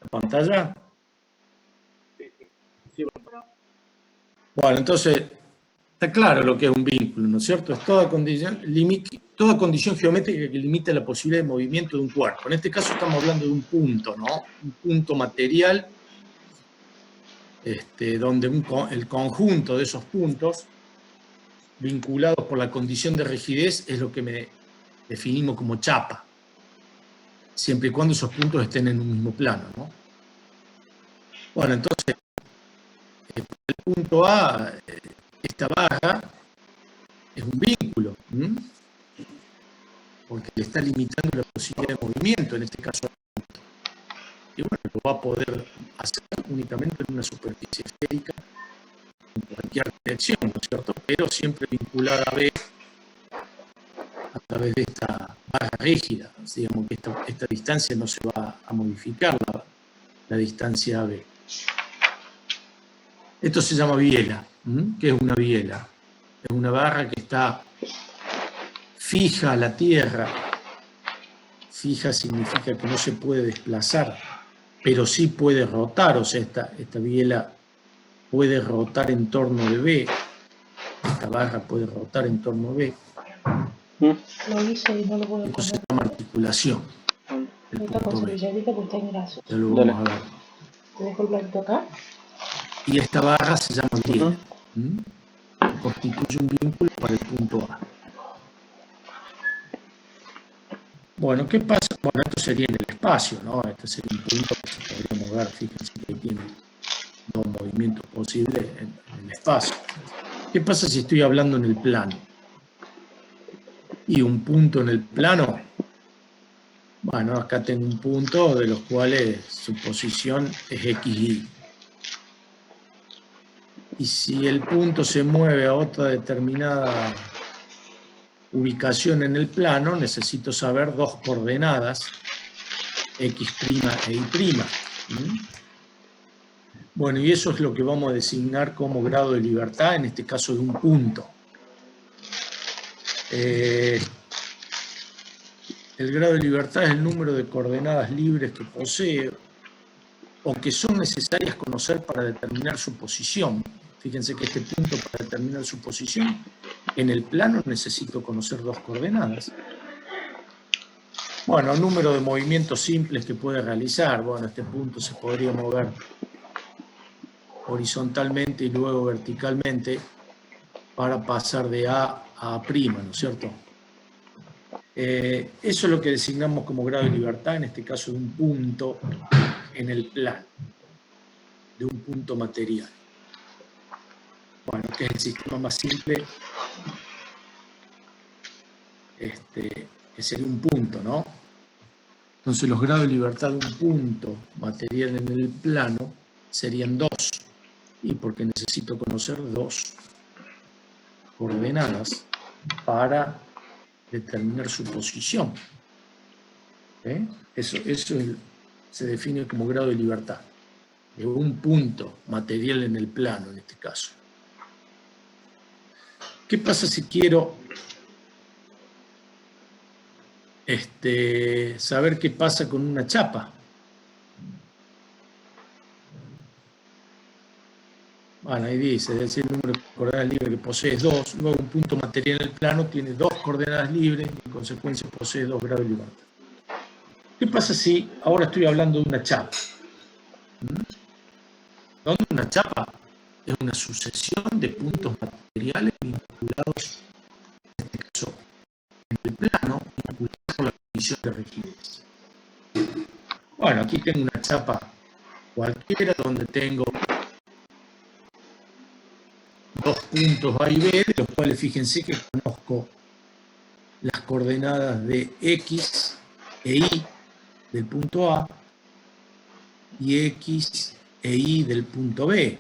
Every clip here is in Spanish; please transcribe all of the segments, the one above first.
pantalla? Sí. Bueno, entonces, está claro lo que es un vínculo, ¿no es cierto? Es toda condición geométrica que limita la posibilidad de movimiento de un cuerpo. En este caso estamos hablando de un punto, ¿no? Un punto material, donde el conjunto de esos puntos, vinculados por la condición de rigidez, es lo que definimos como chapa, siempre y cuando esos puntos estén en un mismo plano, ¿no? Bueno, entonces, el punto A, esta barra, es un vínculo, porque le está limitando la posibilidad de movimiento, en este caso. Y bueno, lo va a poder hacer únicamente en una superficie esférica, en cualquier dirección, ¿no es cierto? Pero siempre vinculada a B a través de esta barra rígida. Digamos que esta distancia no se va a modificar, la distancia AB. Esto se llama biela. ¿Qué es una biela? Es una barra que está fija a la tierra. Fija significa que no se puede desplazar, pero sí puede rotar. O sea, esta biela puede rotar en torno de B. Esta barra puede rotar en torno a B. Lo hice y no lo puedo Esto se poner. llama articulación. El Esta punto cosa B. brilladita porque está en graso. Ya lo vamos a ver. Te dejo el platito acá. Y esta barra se llama biela. Constituye un vínculo para el punto A. Bueno, ¿qué pasa? Bueno, esto sería en el espacio, ¿no? Este sería un punto que se podría mover. Fíjense que tiene dos movimientos posibles en el espacio. ¿Qué pasa si estoy hablando en el plano? Y un punto en el plano, bueno, acá tengo un punto de los cuales su posición es XY. Y si el punto se mueve a otra determinada ubicación en el plano, necesito saber dos coordenadas, X' e Y'. Bueno, y eso es lo que vamos a designar como grado de libertad, en este caso de un punto. El grado de libertad es el número de coordenadas libres que posee o que son necesarias conocer para determinar su posición. Fíjense que este punto, para determinar su posición, en el plano necesito conocer dos coordenadas. Bueno, el número de movimientos simples que puede realizar. Bueno, este punto se podría mover horizontalmente y luego verticalmente para pasar de A a A', ¿no es cierto? Eso es lo que designamos como grado de libertad, en este caso de un punto en el plano, de un punto material. Bueno, que es el sistema más simple, que sería un punto, ¿no? Entonces los grados de libertad de un punto material en el plano serían 2, y porque necesito conocer dos coordenadas para determinar su posición. Eso se define como grado de libertad de un punto material en el plano, en este caso. ¿Qué pasa si quiero saber qué pasa con una chapa? Bueno, ahí dice, es decir, el número de coordenadas libres que posee es 2, luego un punto material en el plano tiene 2 coordenadas libres y en consecuencia posee 2 grados de libertad. ¿Qué pasa si ahora estoy hablando de una chapa? ¿Dónde una chapa? Es una sucesión de puntos materiales vinculados, en este caso, en el plano, vinculados por la condición de rigidez. Bueno, aquí tengo una chapa cualquiera donde tengo dos puntos A y B, de los cuales fíjense que conozco las coordenadas de X e Y del punto A y X e Y del punto B.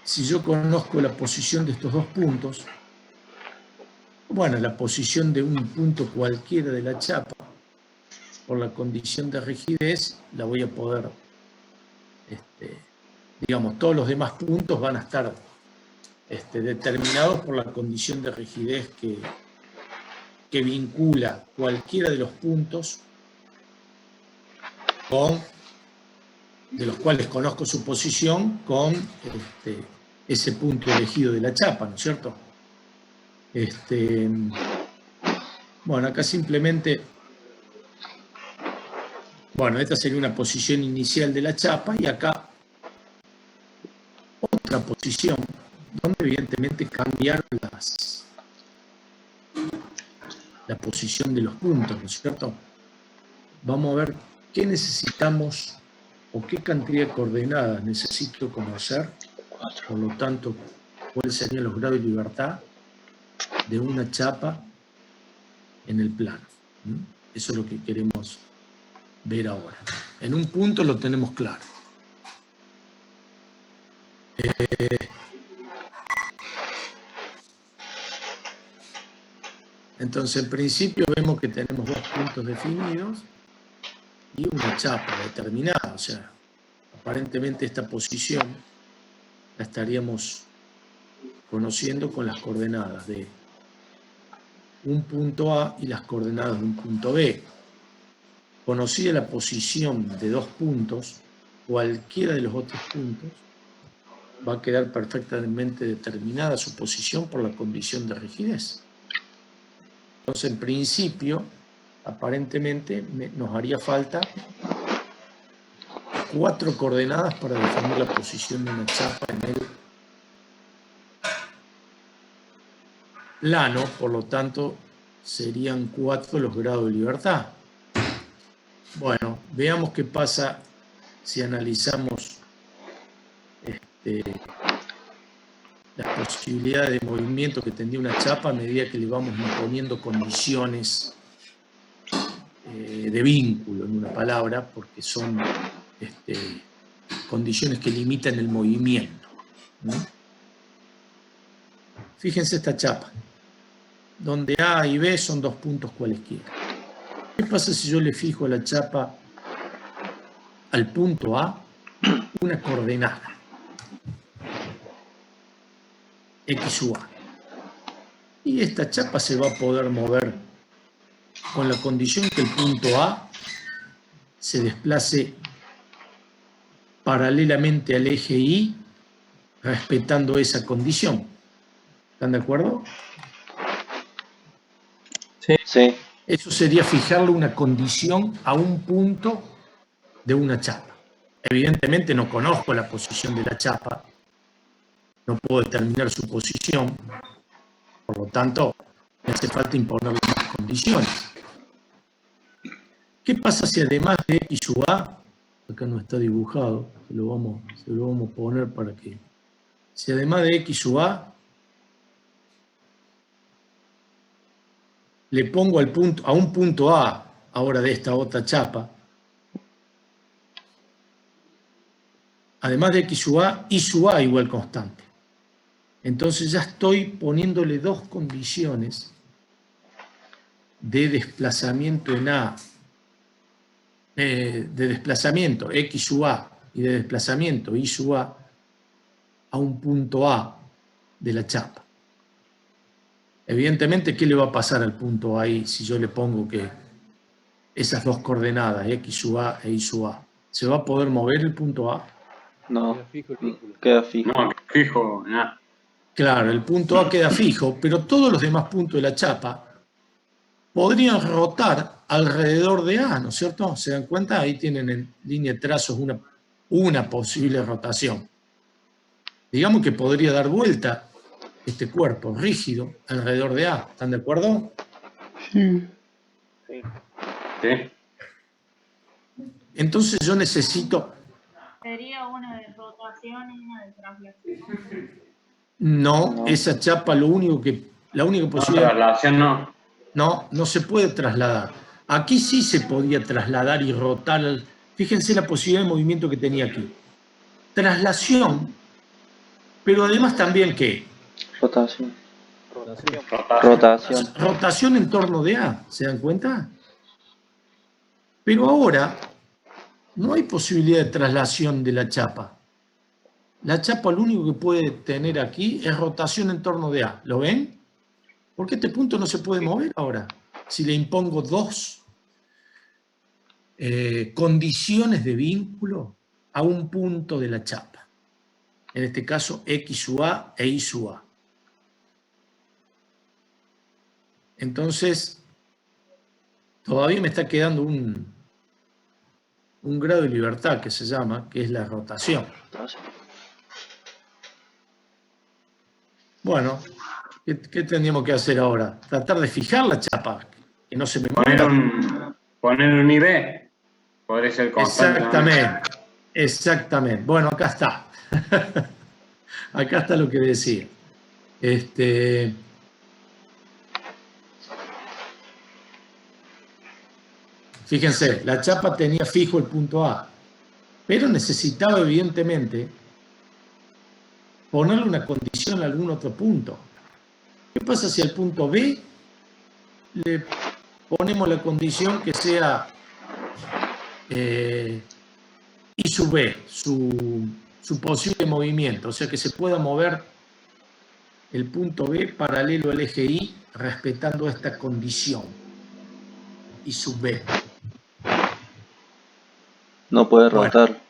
Si yo conozco la posición de estos dos puntos, bueno, la posición de un punto cualquiera de la chapa, por la condición de rigidez, la voy a poder, digamos, todos los demás puntos van a estar determinados por la condición de rigidez que que vincula cualquiera de los puntos de los cuales conozco su posición con ese punto elegido de la chapa, ¿no es cierto? Bueno, acá simplemente, bueno, esta sería una posición inicial de la chapa y acá otra posición donde evidentemente cambiar la posición de los puntos, ¿no es cierto? Vamos a ver qué necesitamos o qué cantidad de coordenadas necesito conocer, por lo tanto, cuáles serían los grados de libertad de una chapa en el plano. Eso es lo que queremos ver ahora. En un punto lo tenemos claro. Entonces, en principio vemos que tenemos dos puntos definidos y una chapa determinada. O sea, aparentemente esta posición la estaríamos conociendo con las coordenadas de un punto A y las coordenadas de un punto B. Conocida la posición de dos puntos, cualquiera de los otros puntos va a quedar perfectamente determinada su posición por la condición de rigidez. Entonces, en principio, aparentemente nos haría falta 4 coordenadas para definir la posición de una chapa en el plano, por lo tanto, serían 4 los grados de libertad. Bueno, veamos qué pasa si analizamos las posibilidades de movimiento que tendría una chapa a medida que le vamos imponiendo condiciones de vínculo, en una palabra, porque son condiciones que limitan el movimiento, ¿no? Fíjense esta chapa, donde A y B son dos puntos cualesquiera. ¿Qué pasa si yo le fijo a la chapa al punto A una coordenada? X sub A. Y esta chapa se va a poder mover con la condición que el punto A se desplace paralelamente al eje Y, respetando esa condición. ¿Están de acuerdo? Sí. Eso sería fijarle una condición a un punto de una chapa. Evidentemente no conozco la posición de la chapa, no puedo determinar su posición, por lo tanto, me hace falta imponerle unas condiciones. ¿Qué pasa si además de X sub A, acá no está dibujado, se lo vamos a poner para que, si además de X sub A, le pongo a un punto A, ahora de esta otra chapa, además de X sub A, Y sub A igual constante. Entonces ya estoy poniéndole dos condiciones de desplazamiento en A, de desplazamiento X sub A y de desplazamiento Y sub a un punto A de la chapa. Evidentemente, ¿qué le va a pasar al punto ahí si yo le pongo que esas dos coordenadas, X sub A e Y sub A? ¿Se va a poder mover el punto A? No, queda fijo. No, fijo, nada. Claro, el punto A queda fijo, pero todos los demás puntos de la chapa podrían rotar alrededor de A, ¿no es cierto? ¿Se dan cuenta? Ahí tienen en línea de trazos una posible rotación. Digamos que podría dar vuelta este cuerpo rígido alrededor de A. ¿Están de acuerdo? Sí. Sí. Entonces yo necesito... Sería una de rotación y una de traslación. No, esa chapa la única posibilidad... Traslación no. No se puede trasladar. Aquí sí se podía trasladar y rotar. Fíjense la posibilidad de movimiento que tenía aquí. Traslación, pero además también, ¿qué? Rotación. Rotación en torno de A, ¿se dan cuenta? Pero ahora no hay posibilidad de traslación de la chapa. La chapa lo único que puede tener aquí es rotación en torno de A. ¿Lo ven? Porque este punto no se puede mover ahora. si le impongo dos condiciones de vínculo a un punto de la chapa? En este caso, X sub A e Y sub A. Entonces, todavía me está quedando un grado de libertad que se llama, que es la rotación. Bueno, ¿qué tendríamos que hacer ahora? Tratar de fijar la chapa, que no se me mueva. Poner un IV, podría ser constante. Exactamente, exactamente. Bueno, acá está. Acá está lo que decía. Fíjense, la chapa tenía fijo el punto A, pero necesitaba evidentemente ponerle una condición a algún otro punto. ¿Qué pasa si al punto B le ponemos la condición que sea Y sub B, su posible movimiento? O sea, que se pueda mover el punto B paralelo al eje Y respetando esta condición. Y sub B. No puede rotar.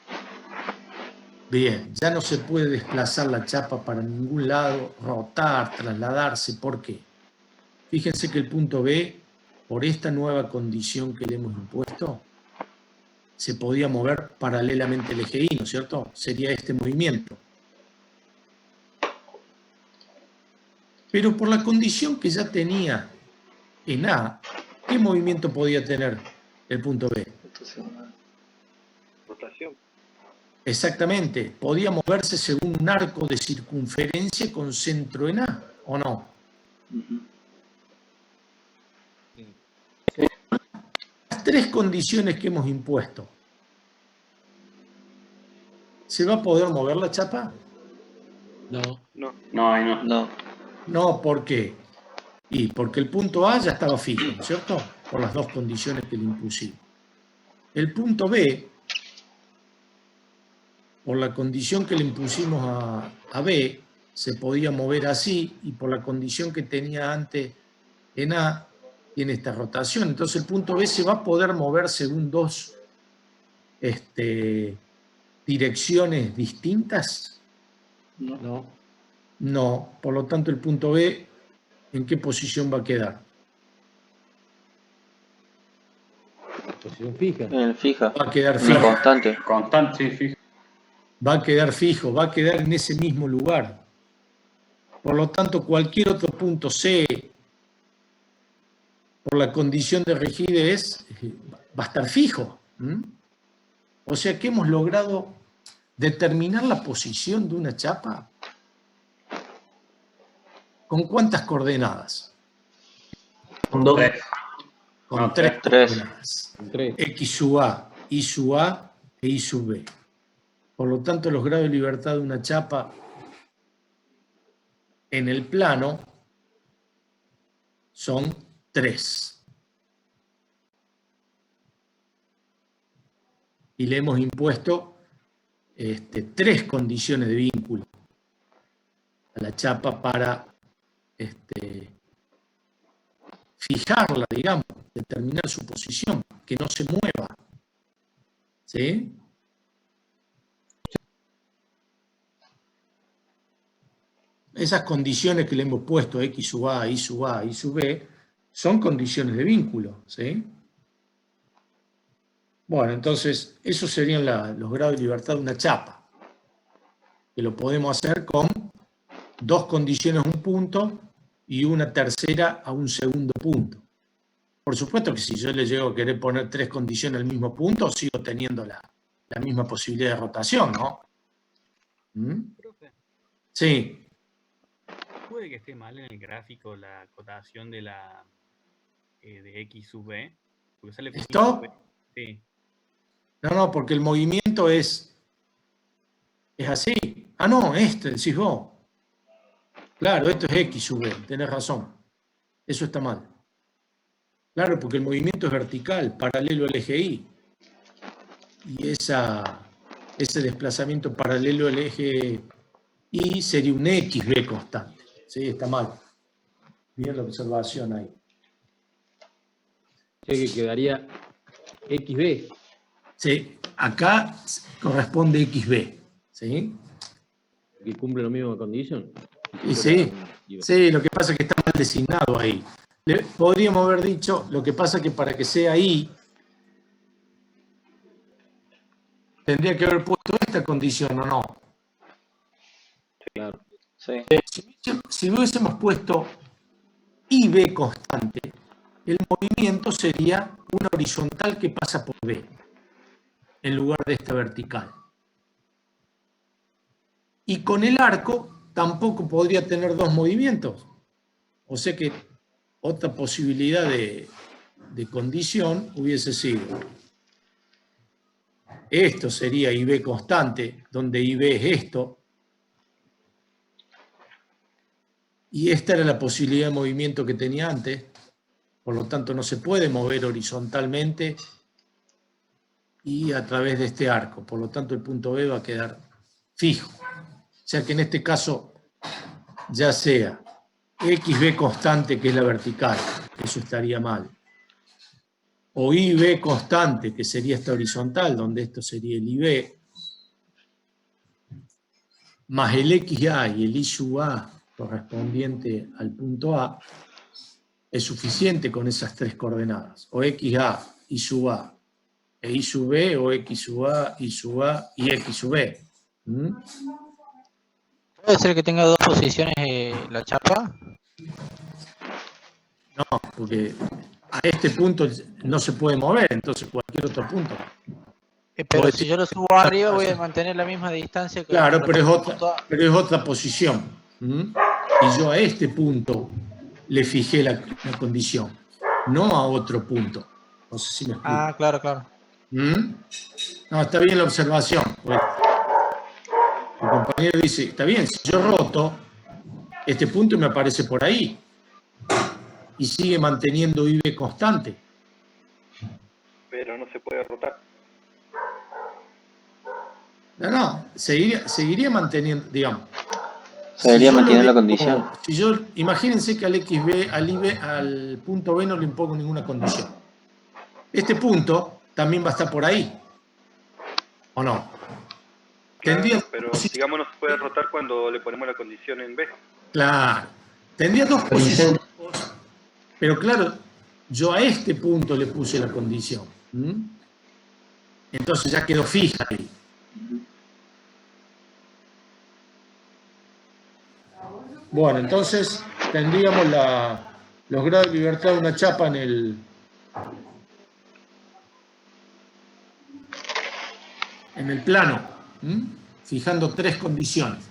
Bien, ya no se puede desplazar la chapa para ningún lado, rotar, trasladarse. ¿Por qué? Fíjense que el punto B, por esta nueva condición que le hemos impuesto, se podía mover paralelamente al eje Y, ¿no es cierto? Sería este movimiento. Pero por la condición que ya tenía en A, ¿qué movimiento podía tener el punto B? Rotación. Exactamente, podía moverse según un arco de circunferencia con centro en A, ¿o no? Las tres condiciones que hemos impuesto. ¿Se va a poder mover la chapa? No. No, ¿por qué? Y porque el punto A ya estaba fijo, ¿no es cierto? Por las dos condiciones que le impusimos. El punto B, por la condición que le impusimos a B, se podía mover así, y por la condición que tenía antes en A, tiene esta rotación. Entonces el punto B se va a poder mover según dos direcciones distintas. No, por lo tanto el punto B, ¿en qué posición va a quedar? Posición fija. En fija. Va a quedar Una fijo. constante. Constante, sí, fijo. Va a quedar fijo, va a quedar en ese mismo lugar. Por lo tanto, cualquier otro punto C, por la condición de rigidez, va a estar fijo. O sea que hemos logrado determinar la posición de una chapa. ¿Con cuántas coordenadas? Con dos. Con tres coordenadas. X sub A, Y sub A e Y sub B. Por lo tanto, los grados de libertad de una chapa en el plano son 3. Y le hemos impuesto 3 condiciones de vínculo a la chapa para fijarla, digamos, determinar su posición, que no se mueva. ¿Sí? Esas condiciones que le hemos puesto, X sub A, Y sub A, Y sub B, son condiciones de vínculo. ¿Sí? Bueno, entonces, esos serían los grados de libertad de una chapa, que lo podemos hacer con 2 condiciones a un punto y una tercera a un segundo punto. Por supuesto que si yo le llego a querer poner 3 condiciones al mismo punto, sigo teniendo la misma posibilidad de rotación, ¿no? Profe. Sí. ¿Puede que esté mal en el gráfico la acotación de de X sub B? Porque sale ¿Esto? Sí. No, porque el movimiento es así. Ah, no, decís vos. Claro, esto es X sub B, tenés razón. Eso está mal. Claro, porque el movimiento es vertical, paralelo al eje Y. Y ese desplazamiento paralelo al eje Y sería un XB constante. Sí, está mal. Bien la observación ahí. que quedaría XB. Sí, acá corresponde XB. ¿Sí? Que cumple la misma condición. Y sí, sí, lo que pasa es que está mal designado ahí. Podríamos haber dicho, lo que pasa es que para que sea ahí, tendría que haber puesto esta condición, ¿o no? Claro. Sí. Si hubiésemos puesto IB constante, el movimiento sería una horizontal que pasa por B, en lugar de esta vertical. Y con el arco tampoco podría tener dos movimientos. O sea que otra posibilidad de condición hubiese sido, esto sería IB constante, donde IB es esto, y esta era la posibilidad de movimiento que tenía antes, por lo tanto no se puede mover horizontalmente y a través de este arco, por lo tanto el punto B va a quedar fijo. O sea que en este caso, ya sea XB constante, que es la vertical, eso estaría mal, o IB constante, que sería esta horizontal, donde esto sería el IB, más el XA y el I sub A correspondiente al punto A, es suficiente con esas tres coordenadas, o XA, I sub A, e I sub B, o X sub A, I sub A y X sub B. ¿Puede ser que tenga dos posiciones la chapa? No, porque a este punto no se puede mover, entonces cualquier otro punto. Pero si yo lo subo arriba voy a mantener la misma distancia que... Claro, pero es otra posición. Y yo a este punto le fijé la condición, no a otro punto. No sé si me explico. Ah, claro, claro. No, está bien la observación. Pues, el compañero dice, está bien, si yo roto, este punto me aparece por ahí. Y sigue manteniendo IB constante. Pero no se puede rotar. No, seguiría manteniendo, digamos. Seguiría manteniendo la condición. Imagínense que al XB, al punto B no le impongo ninguna condición. Este punto también va a estar por ahí. ¿O no? Claro, pero digamos no se puede rotar cuando le ponemos la condición en B. Claro. Tendría dos posiciones. Pero claro, yo a este punto le puse la condición. Entonces ya quedó fija ahí. Bueno, entonces tendríamos los grados de libertad de una chapa en el plano, fijando tres condiciones.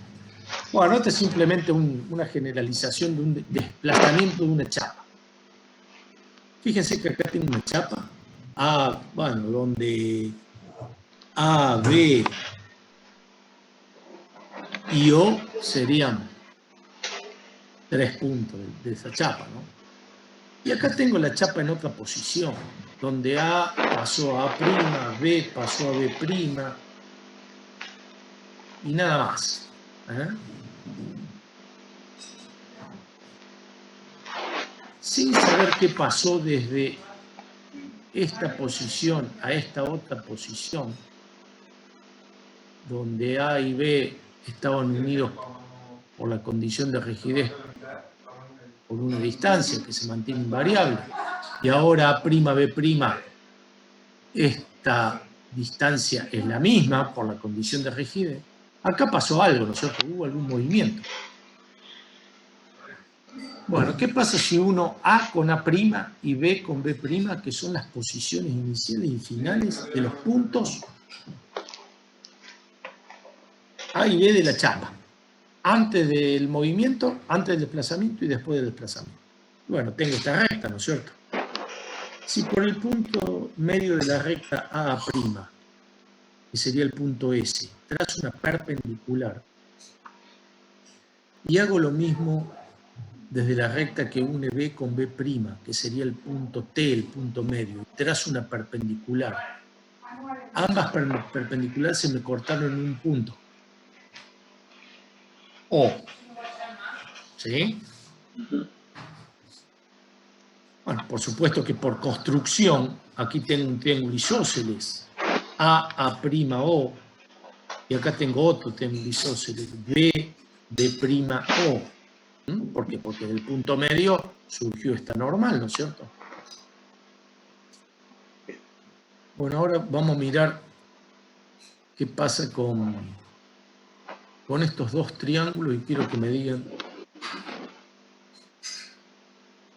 Bueno, esta es simplemente una generalización de un desplazamiento de una chapa. Fíjense que acá tengo una chapa, donde A, B y O serían 3 puntos de esa chapa, ¿no? Y acá tengo la chapa en otra posición, donde A pasó a A', B pasó a B', y nada más. Sin saber qué pasó desde esta posición a esta otra posición, donde A y B estaban unidos por la condición de rigidez por una distancia que se mantiene invariable, y ahora A', B', esta distancia es la misma por la condición de rigidez, acá pasó algo, ¿no es cierto? Hubo algún movimiento. Bueno, ¿qué pasa si uno A con A' y B con B', que son las posiciones iniciales y finales de los puntos A y B de la chapa? Antes del movimiento, antes del desplazamiento y después del desplazamiento. Bueno, tengo esta recta, ¿no es cierto? Si por el punto medio de la recta A', que sería el punto S, trazo una perpendicular y hago lo mismo desde la recta que une B con B', que sería el punto T, el punto medio, y trazo una perpendicular. Ambas perpendiculares se me cortaron en un punto. O. ¿Sí? Bueno, por supuesto que por construcción, aquí tengo un triángulo isósceles, A''O, y acá tengo otro triángulo isósceles, B''O. ¿Por qué? Porque del punto medio surgió esta normal, ¿no es cierto? Bueno, ahora vamos a mirar qué pasa con estos dos triángulos y quiero que me digan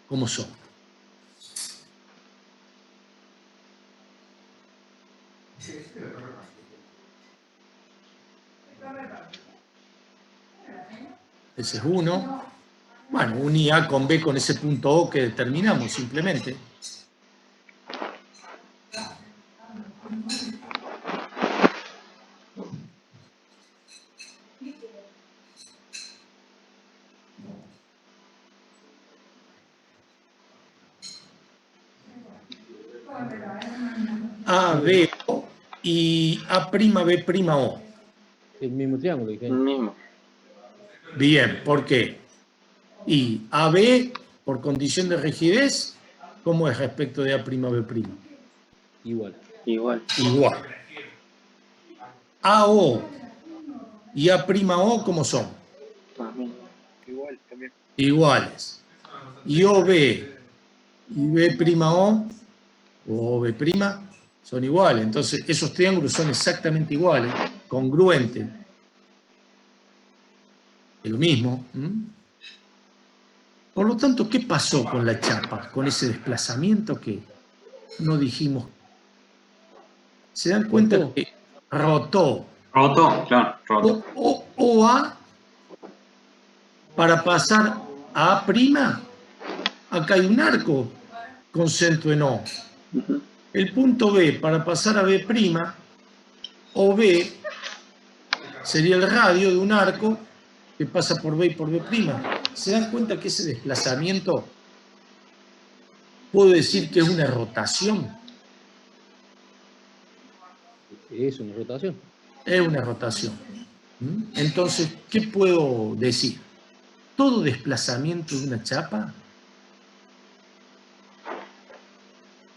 cómo son. Ese es uno. Bueno, uní A con B con ese punto O que determinamos simplemente. A, B, O y A', B', O. El mismo triángulo, dije. El mismo. Bien, ¿por qué? Y AB, por condición de rigidez, ¿cómo es respecto de A', B'? Igual. Igual. Igual. AO y A', ¿cómo son? También. Igual, también. Iguales. Y OB y B', o B', son iguales. Entonces, esos triángulos son exactamente iguales, congruentes. Es lo mismo. Por lo tanto, ¿qué pasó con la chapa? Con ese desplazamiento que no dijimos. ¿Se dan cuenta que rotó? Roto, claro, roto. OA para pasar a A', acá hay un arco con centro en O. El punto B para pasar a B', OB sería el radio de un arco que pasa por B y por B'. ¿Se dan cuenta que ese desplazamiento puedo decir que es una rotación? Es una rotación. Es una rotación. Entonces, ¿qué puedo decir? Todo desplazamiento de una chapa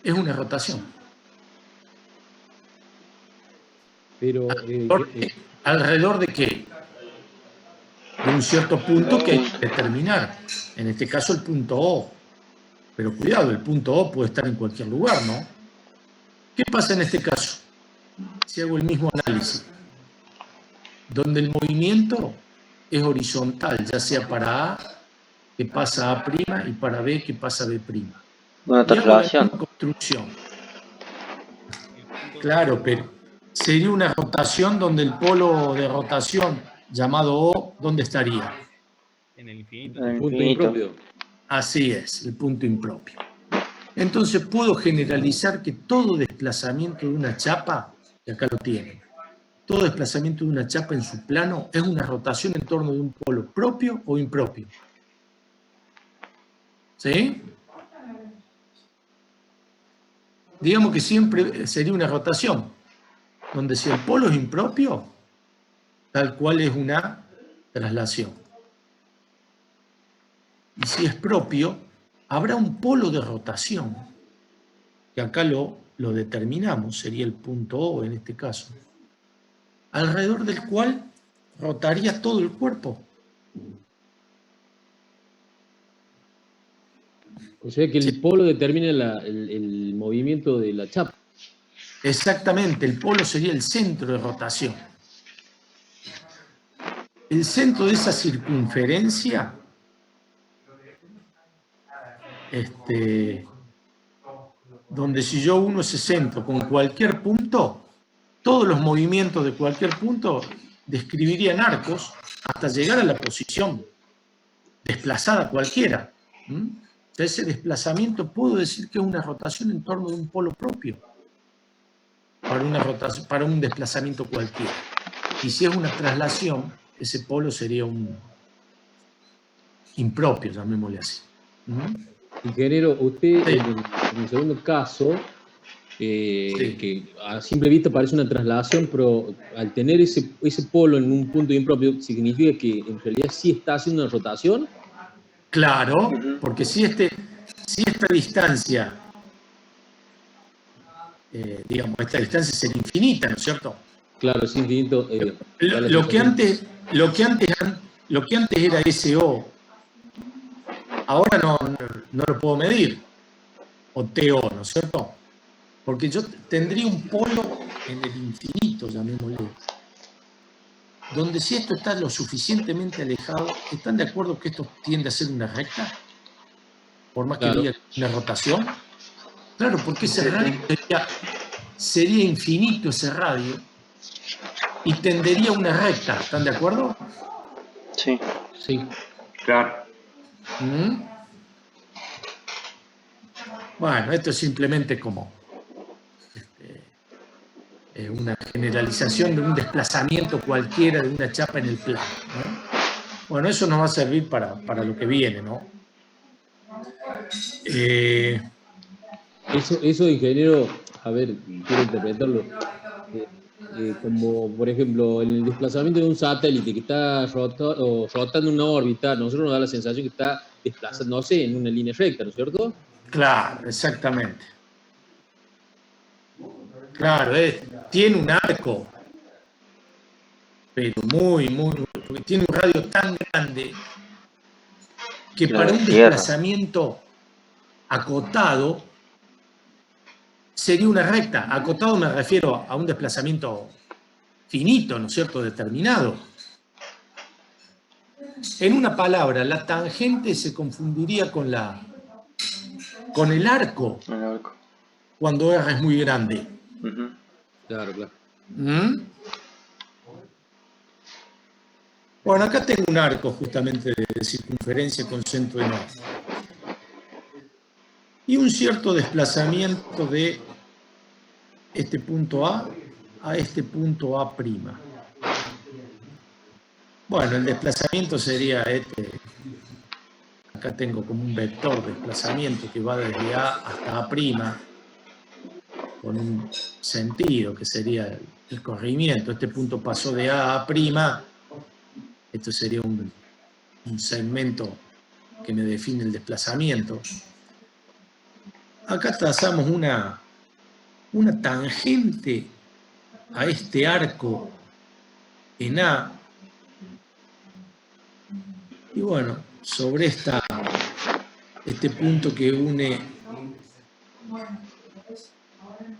es una rotación. Pero... ¿Alrededor de qué? De un cierto punto que hay que determinar. En este caso, el punto O. Pero cuidado, el punto O puede estar en cualquier lugar, ¿no? ¿Qué pasa en este caso? Si hago el mismo análisis, donde el movimiento es horizontal, ya sea para A, que pasa a A', y para B, que pasa a B'. Una traslación. Construcción. Claro, pero sería una rotación donde el polo de rotación llamado O, ¿dónde estaría? En el infinito. En el Punto infinito. impropio. Así es, el punto impropio. Entonces puedo generalizar que todo desplazamiento de una chapa, y acá lo tienen, todo desplazamiento de una chapa en su plano es una rotación en torno de un polo propio o impropio. ¿Sí? Digamos que siempre sería una rotación, donde si el polo es impropio, tal cual es una traslación. Y si es propio, habrá un polo de rotación, que acá lo determinamos, sería el punto O en este caso, alrededor del cual rotaría todo el cuerpo. O sea que el polo determina el movimiento de la chapa. Exactamente, el polo sería el centro de rotación. El centro de esa circunferencia, donde si yo uno ese centro con cualquier punto, todos los movimientos de cualquier punto describirían arcos hasta llegar a la posición desplazada cualquiera. Ese desplazamiento puedo decir que es una rotación en torno de un polo propio para un desplazamiento cualquiera. Y si es una traslación, ese polo sería un impropio, llamémosle así. Ingeniero, usted Sí. en el segundo caso, que a simple vista parece una traslación, pero al tener ese polo en un punto impropio, ¿significa que en realidad sí está haciendo una rotación? Claro, porque si si esta distancia, digamos, esta distancia sería infinita, ¿no es cierto? Claro, es infinito. Lo que antes era SO, ahora no lo puedo medir, o TO, ¿no es cierto? Porque yo tendría un polo en el infinito, llamémosle, donde si esto está lo suficientemente alejado, ¿están de acuerdo que esto tiende a ser una recta? Por más que diga una rotación. Claro, porque ese radio sería infinito, ese radio, y tendería a una recta. ¿Están de acuerdo? Sí. Sí. Claro. Bueno, esto es simplemente como una generalización de un desplazamiento cualquiera de una chapa en el plano, ¿no? Bueno, eso nos va a servir para lo que viene, ¿no? Eso, ingeniero, a ver, quiero interpretarlo. Como, por ejemplo, en el desplazamiento de un satélite que está rotando en una órbita, nosotros nos da la sensación que está desplazándose en una línea recta, ¿no es cierto? Claro, exactamente. Claro, tiene un arco, pero porque tiene un radio tan grande que para un desplazamiento acotado sería una recta. Acotado me refiero a un desplazamiento finito, ¿no es cierto?, determinado. En una palabra, la tangente se confundiría con el arco cuando R es muy grande. Claro, claro. Bueno, acá tengo un arco justamente de circunferencia con centro en O. Y un cierto desplazamiento de este punto A este punto A'. Bueno, el desplazamiento sería este. Acá tengo como un vector de desplazamiento que va desde A hasta A', con un sentido que sería el corrimiento. Este punto pasó de A a A'. Esto sería un segmento que me define el desplazamiento. Acá trazamos una tangente a este arco en A. Y bueno, sobre este punto que une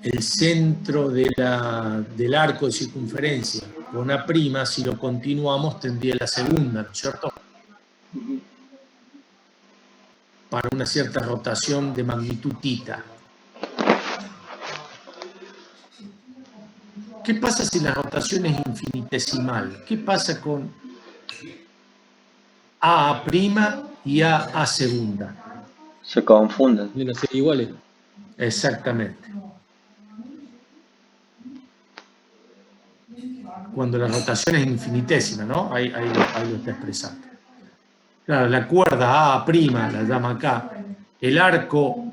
el centro del arco de circunferencia con A', si lo continuamos, tendría la segunda, ¿no es cierto? Para una cierta rotación de magnitud θ. ¿Qué pasa si la rotación es infinitesimal? ¿Qué pasa con A' y A segunda? Se confunden. Vienen a ser iguales. Exactamente. Cuando la rotación es infinitésima, ¿no? Ahí lo está expresando. Claro, la cuerda A', la llama acá, el arco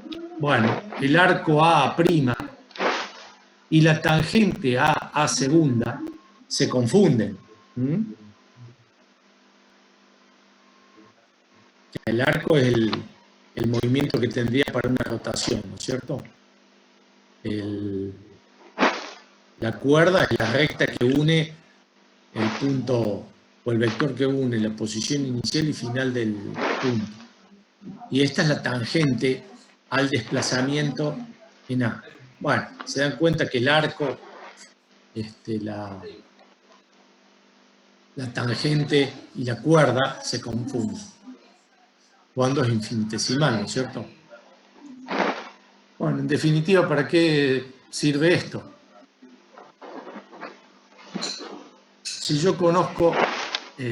A' y la tangente A segunda se confunden. El arco es el movimiento que tendría para una rotación, ¿no es cierto? La cuerda es la recta que une el punto, o el vector que une la posición inicial y final del punto. Y esta es la tangente al desplazamiento en A. Bueno, se dan cuenta que el arco, la tangente y la cuerda se confunden cuando es infinitesimal, ¿no es cierto? Bueno, en definitiva, ¿para qué sirve esto? Si yo conozco,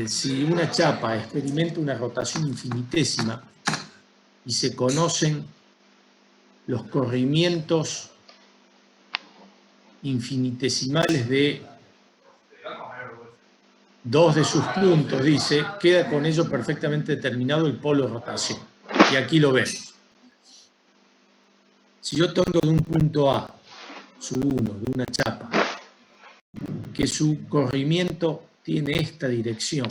si una chapa experimenta una rotación infinitésima y se conocen los corrimientos infinitesimales de dos de sus puntos, dice, queda con ello perfectamente determinado el polo de rotación. Y aquí lo vemos. Si yo tengo de un punto A, su 1, de una chapa, que su corrimiento tiene esta dirección,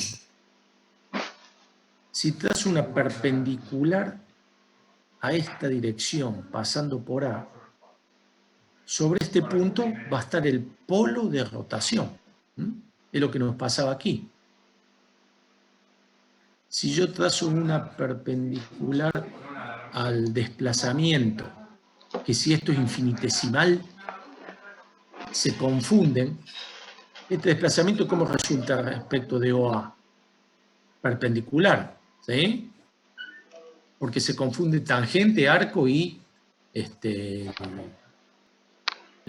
si trazo una perpendicular a esta dirección pasando por A, sobre este punto va a estar el polo de rotación. Es lo que nos pasaba aquí. Si yo trazo una perpendicular al desplazamiento, que si esto es infinitesimal, se confunden. Este desplazamiento, ¿cómo resulta respecto de OA? Perpendicular, ¿sí? Porque se confunde tangente, arco y el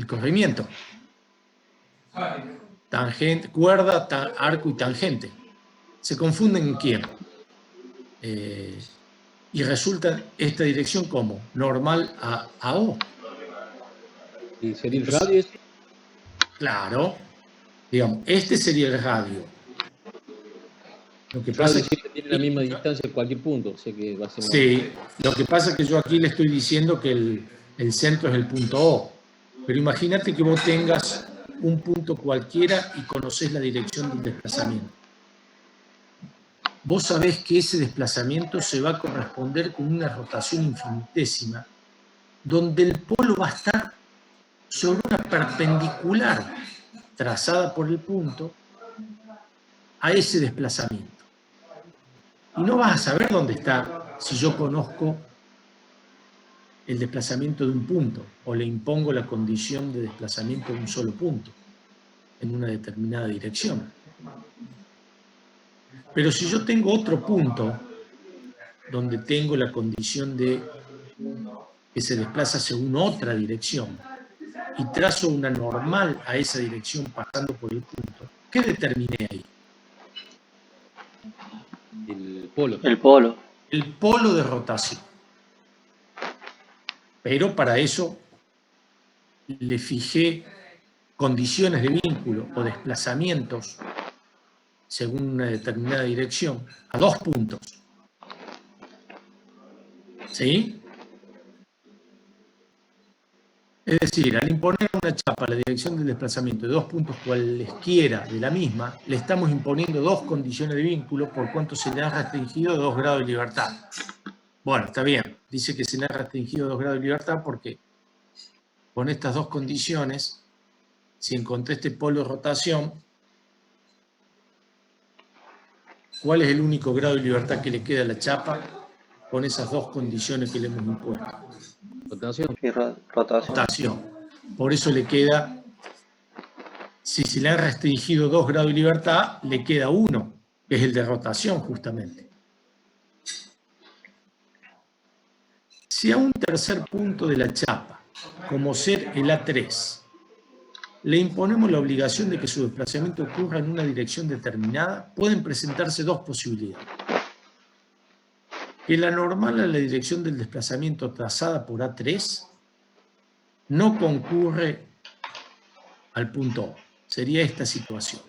corrimiento. Tangente, cuerda, arco y tangente. ¿Se confunden en quién? Y resulta esta dirección como normal a O. ¿Y sería el radio? Claro. Digamos, este sería el radio. Lo que pasa es que tiene la misma distancia en cualquier punto. O sea que va a ser sí, lo que pasa es que yo aquí le estoy diciendo que el centro es el punto O. Pero imagínate que vos tengas un punto cualquiera y conocés la dirección del desplazamiento. Vos sabés que ese desplazamiento se va a corresponder con una rotación infinitésima, donde el polo va a estar sobre una perpendicular trazada por el punto a ese desplazamiento. Y no vas a saber dónde está si yo conozco el desplazamiento de un punto o le impongo la condición de desplazamiento de un solo punto en una determinada dirección. Pero si yo tengo otro punto donde tengo la condición de que se desplaza según otra dirección y trazo una normal a esa dirección pasando por el punto, ¿qué determiné ahí? el polo. El polo. El polo de rotación. Pero para eso le fijé condiciones de vínculo o desplazamientos según una determinada dirección a dos puntos. ¿Sí? Es decir, al imponer a una chapa la dirección del desplazamiento de dos puntos cualesquiera de la misma, le estamos imponiendo dos condiciones de vínculo por cuanto se le ha restringido 2 grados de libertad. Bueno, está bien. Dice que se le ha restringido 2 grados de libertad porque con estas dos condiciones, si encontré este polo de rotación, ¿cuál es el único grado de libertad que le queda a la chapa con esas dos condiciones que le hemos impuesto? Rotación. Y rotación. Rotación. Por eso le queda, si se le han restringido 2 grados de libertad, le queda uno, que es el de rotación justamente. Si a un tercer punto de la chapa, como ser el A3, le imponemos la obligación de que su desplazamiento ocurra en una dirección determinada, pueden presentarse dos posibilidades. Que la normal a la dirección del desplazamiento trazada por A3 no concurre al punto O. Sería esta situación.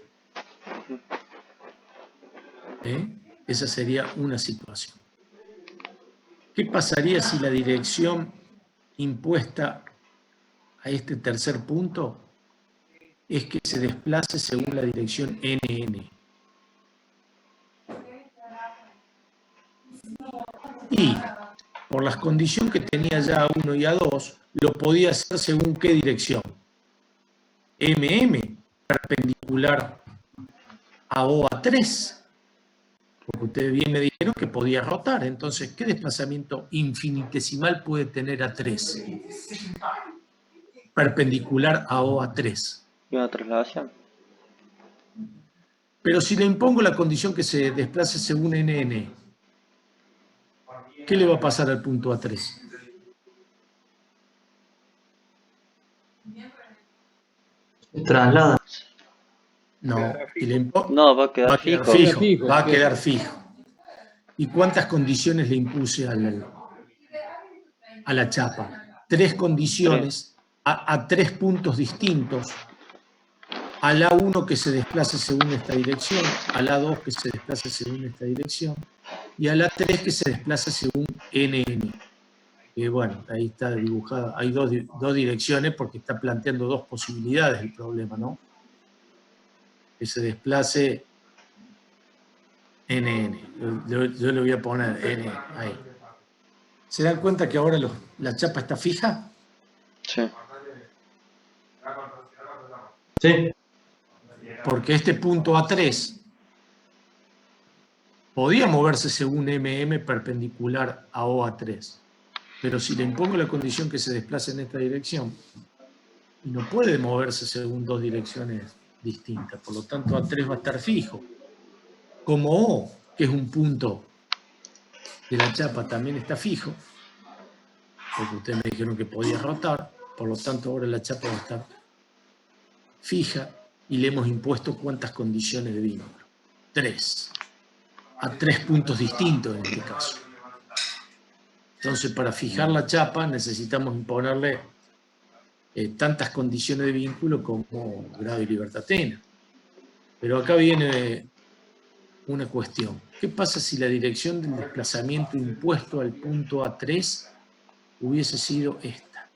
Esa sería una situación. ¿Qué pasaría si la dirección impuesta a este tercer punto es que se desplace según la dirección NN? Y por las condiciones que tenía ya A1 y A2, lo podía hacer según qué dirección. MM, perpendicular a OA3. Porque ustedes bien me dijeron que podía rotar. Entonces, ¿qué desplazamiento infinitesimal puede tener A3? Perpendicular a OA3. Y una traslación. Pero si le impongo la condición que se desplace según NN, ¿qué le va a pasar al punto A3? Traslada. No, No, va a quedar fijo. Va a quedar fijo. ¿Y cuántas condiciones le impuse a la chapa? 3 condiciones a 3 puntos distintos. Al A1 que se desplace según esta dirección, al A2 que se desplace según esta dirección, y al A3 que se desplaza según NN. Que bueno, ahí está dibujado. Hay dos direcciones porque está planteando dos posibilidades el problema, ¿no? Que se desplace NN. Yo le voy a poner N ahí. ¿Se dan cuenta que ahora la chapa está fija? Sí. Sí. Porque este punto A3 podía moverse según MM perpendicular a OA3. Pero si le impongo la condición que se desplace en esta dirección, no puede moverse según dos direcciones distintas. Por lo tanto, A3 va a estar fijo. Como O, que es un punto de la chapa, también está fijo, porque ustedes me dijeron que podía rotar, por lo tanto ahora la chapa va a estar fija y le hemos impuesto cuántas condiciones de vínculo. 3. A 3 puntos distintos en este caso. Entonces, para fijar la chapa necesitamos imponerle tantas condiciones de vínculo como grado y libertad tenga. Pero acá viene una cuestión. ¿Qué pasa si la dirección del desplazamiento impuesto al punto A3 hubiese sido esta?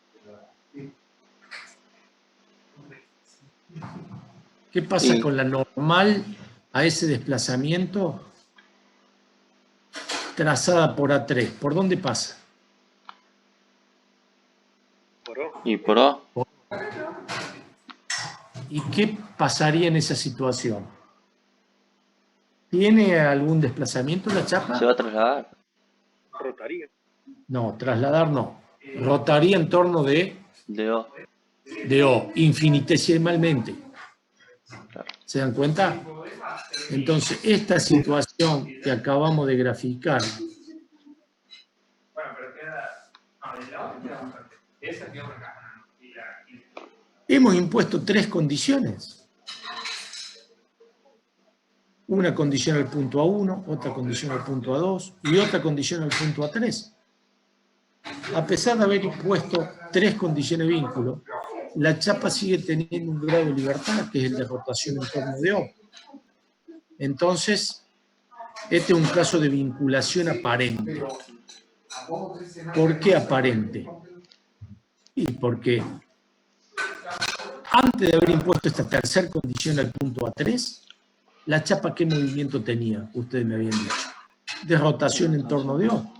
¿Qué pasa con la normal a ese desplazamiento trazada por A3? ¿Por dónde pasa? ¿Y por O? ¿Y qué pasaría en esa situación? ¿Tiene algún desplazamiento la chapa? ¿Se va a trasladar? Rotaría. No, trasladar no. Rotaría en torno de O. De O, infinitesimalmente. ¿Se dan cuenta? Entonces, esta situación que acabamos de graficar hemos impuesto 3 condiciones. Una condición al punto A1, otra condición al punto A2 y otra condición al punto A3. A pesar de haber impuesto 3 condiciones de vínculo, la chapa sigue teniendo un grado de libertad, que es el de rotación en torno de O. Entonces, este es un caso de vinculación aparente. ¿Por qué aparente? Y porque antes de haber impuesto esta tercera condición al punto A3, la chapa, ¿qué movimiento tenía? Ustedes me habían dicho. De rotación en torno de O.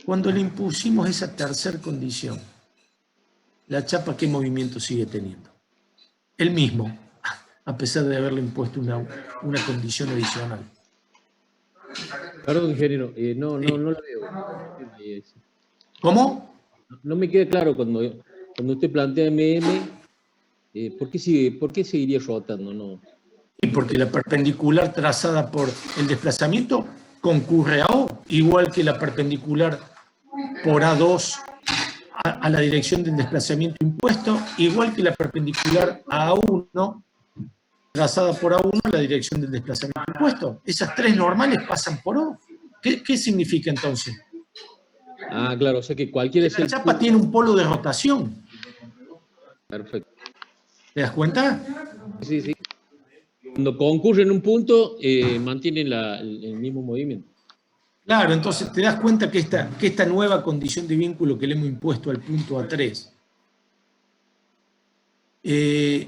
Cuando le impusimos esa tercera condición, la chapa, ¿qué movimiento sigue teniendo? El mismo, a pesar de haberle impuesto una condición adicional. Perdón, ingeniero, no la veo. ¿Cómo? No me queda claro cuando usted plantea MM, ¿por qué seguiría rotando? No. Y porque la perpendicular trazada por el desplazamiento concurre a O, igual que la perpendicular por A2 a la dirección del desplazamiento impuesto, igual que la perpendicular a A1 trazada por A1 a la dirección del desplazamiento impuesto. Esas 3 normales pasan por O. ¿Qué significa entonces? Ah, claro, o sea que cualquiera es la chapa tiene un polo de rotación. Perfecto. ¿Te das cuenta? Sí, sí. Cuando concurre en un punto, mantienen el mismo movimiento. Claro, entonces te das cuenta que esta nueva condición de vínculo que le hemos impuesto al punto A3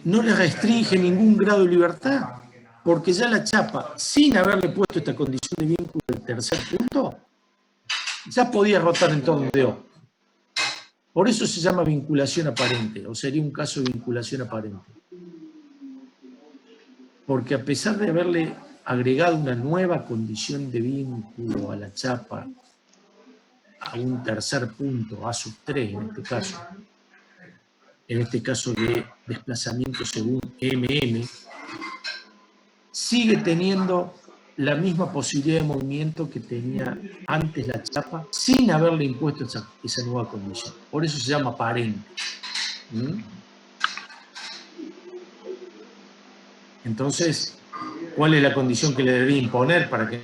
no le restringe ningún grado de libertad, porque ya la chapa, sin haberle puesto esta condición de vínculo al tercer punto, ya podía rotar en torno de O. Por eso se llama vinculación aparente, o sería un caso de vinculación aparente. Porque a pesar de haberle agregado una nueva condición de vínculo a la chapa, a un tercer punto, A3 en este caso de desplazamiento según MM, sigue teniendo la misma posibilidad de movimiento que tenía antes la chapa, sin haberle impuesto esa nueva condición. Por eso se llama aparente. Entonces, ¿cuál es la condición que le debía imponer para que